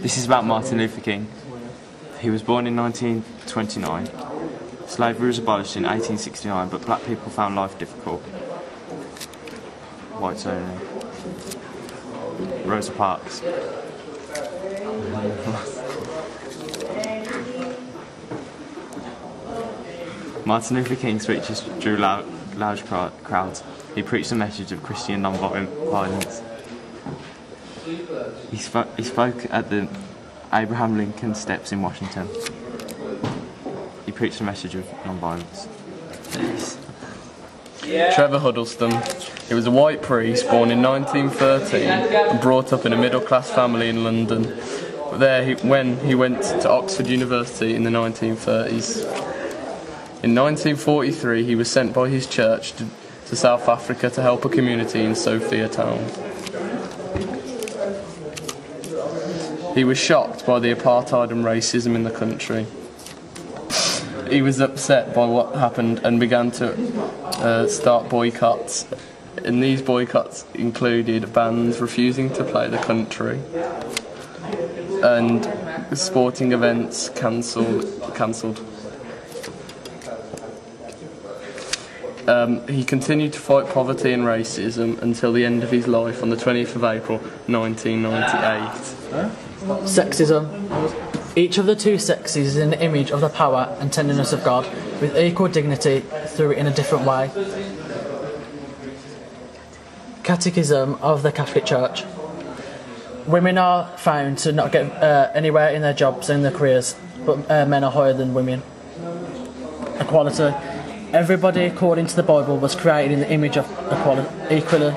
This is about Martin Luther King. He was born in 1929. Slavery was abolished in 1869, but black people found life difficult. Whites only. Rosa Parks. Martin Luther King's speeches drew large crowds. He preached a message of Christian non-violence. He spoke at the Abraham Lincoln Steps in Washington. He preached a message of non-violence. Trevor Huddleston. He was a white priest born in 1913 and brought up in a middle-class family in London. When he went to Oxford University in the 1930s. In 1943 he was sent by his church to South Africa to help a community in Sophia Town. He was shocked by the apartheid and racism in the country. He was upset by what happened and began to start boycotts. And these boycotts included bands refusing to play the country and sporting events cancelled. He continued to fight poverty and racism until the end of his life on the 20th of April 1998. Sexism. Each of the two sexes is an image of the power and tenderness of God, with equal dignity through it in a different way. Catechism of the Catholic Church. Women are found to not get anywhere in their jobs and their careers, but men are higher than women. Equality. Everybody, according to the Bible, was created in the image of equality.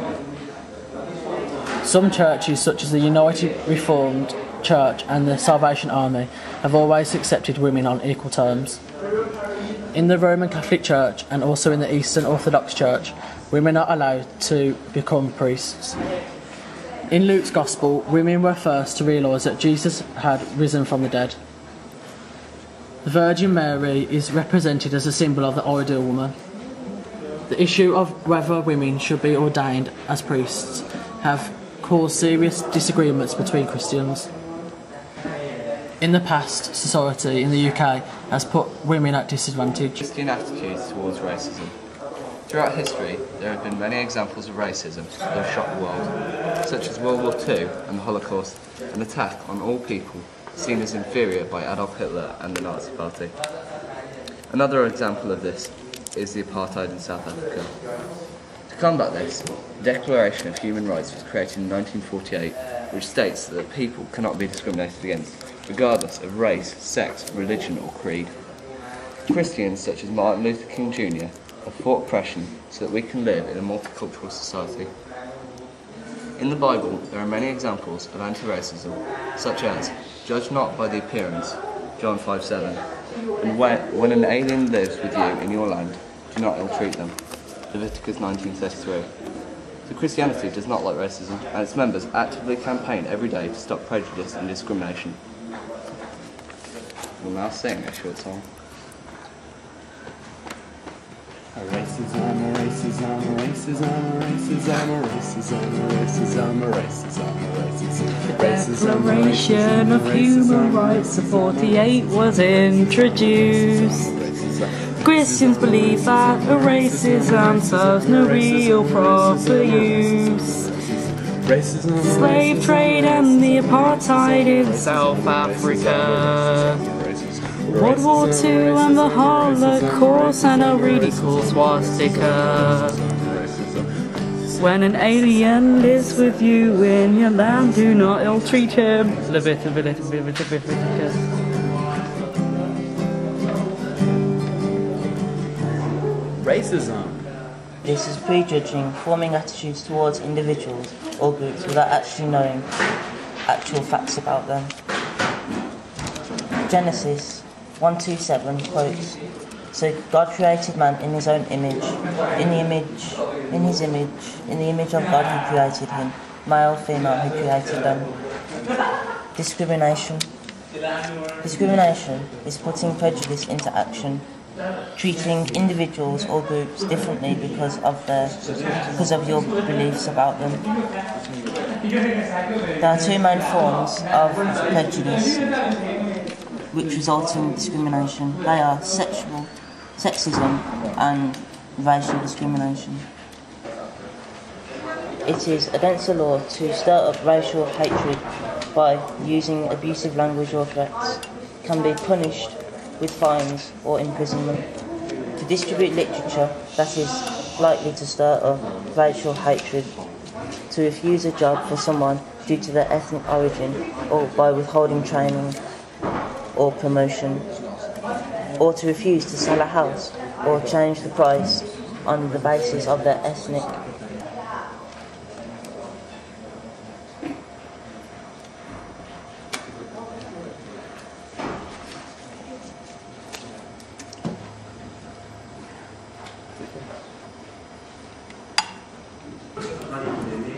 Some churches, such as the United Reformed Church and the Salvation Army, have always accepted women on equal terms. In the Roman Catholic Church and also in the Eastern Orthodox Church, women are allowed to become priests. In Luke's Gospel, women were first to realise that Jesus had risen from the dead. The Virgin Mary is represented as a symbol of the ideal woman. The issue of whether women should be ordained as priests have caused serious disagreements between Christians. In the past, society in the UK has put women at disadvantage. Christian attitudes towards racism. Throughout history, there have been many examples of racism that have shocked the world, such as World War II and the Holocaust, an attack on all people seen as inferior by Adolf Hitler and the Nazi Party. Another example of this is the apartheid in South Africa. To combat this, the Declaration of Human Rights was created in 1948, which states that people cannot be discriminated against, regardless of race, sex, religion or creed. Christians such as Martin Luther King Jr. have fought oppression so that we can live in a multicultural society. In the Bible, there are many examples of anti-racism, such as, "Judge not by the appearance," John 5:7, and when an alien lives with you in your land, do not ill-treat them, Leviticus 19:33. So Christianity does not like racism, and its members actively campaign every day to stop prejudice and discrimination. We'll now sing a short song. Racism, racism, racism, racism, racism, racism, racism, racism. Declaration of Human Rights of 48 was introduced. Christians believe that racism serves no real proper use. Racism, Slave trade and the apartheid in South Africa. World War II and the Holocaust and a really cool swastika. When an alien lives with you in your land, do not ill-treat him. Leviticus. racism. This is prejudging, forming attitudes towards individuals or groups without actually knowing actual facts about them. Genesis 1:27 quotes, "So God created man in his own image. In the image of God he created him. Male, female, he created them." Discrimination. Discrimination is putting prejudice into action treating individuals or groups differently because of your beliefs about them. There are two main forms of prejudice which result in discrimination. They are sexism and racial discrimination. It is against the law to stir up racial hatred by using abusive language or threats. It can be punished with fines or imprisonment. To distribute literature that is likely to stir up racial hatred. To refuse a job for someone due to their ethnic origin or by withholding training or promotion. Or to refuse to sell a house or change the price on the basis of their ethnic.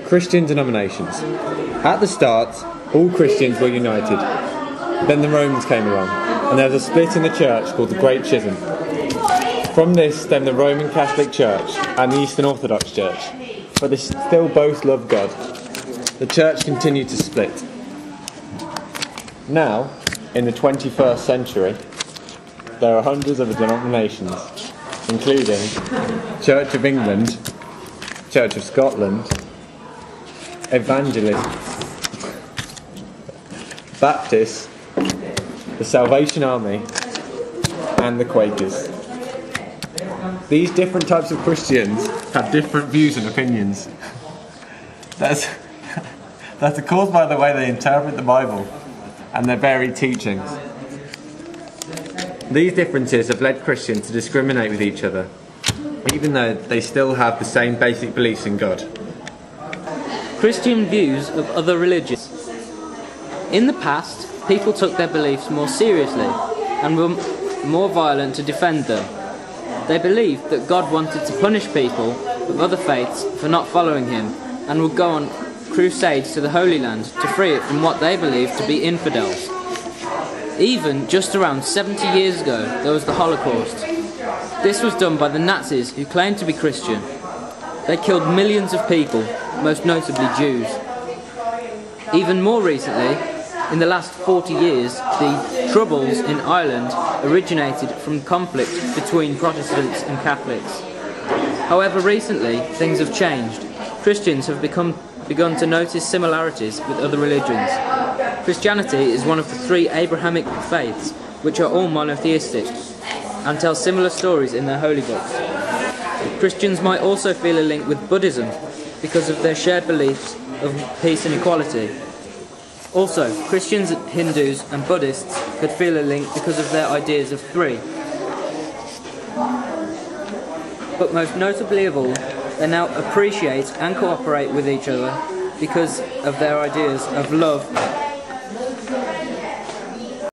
Christian denominations. At the start, all Christians were united. Then the Romans came along, and there was a split in the church called the Great Schism. From this stemmed the Roman Catholic Church and the Eastern Orthodox Church, but they still both loved God. The church continued to split. Now, in the 21st century, there are hundreds of denominations, including Church of England, Church of Scotland, Evangelists, Baptists, the Salvation Army, and the Quakers. These different types of Christians have different views and opinions. That's caused by the way they interpret the Bible and their varied teachings. These differences have led Christians to discriminate with each other, even though they still have the same basic beliefs in God. Christian views of other religions. In the past, people took their beliefs more seriously and were more violent to defend them. They believed that God wanted to punish people of other faiths for not following him and would go on crusades to the Holy Land to free it from what they believed to be infidels. Even just around 70 years ago, there was the Holocaust. This was done by the Nazis, who claimed to be Christian. They killed millions of people, most notably Jews. Even more recently, in the last 40 years, the Troubles in Ireland originated from conflict between Protestants and Catholics. However, recently, things have changed. Christians have begun to notice similarities with other religions. Christianity is one of the three Abrahamic faiths, which are all monotheistic, and tell similar stories in their holy books. Christians might also feel a link with Buddhism because of their shared beliefs of peace and equality. Also, Christians, Hindus and Buddhists could feel a link because of their ideas of three. But most notably of all, they now appreciate and cooperate with each other because of their ideas of love,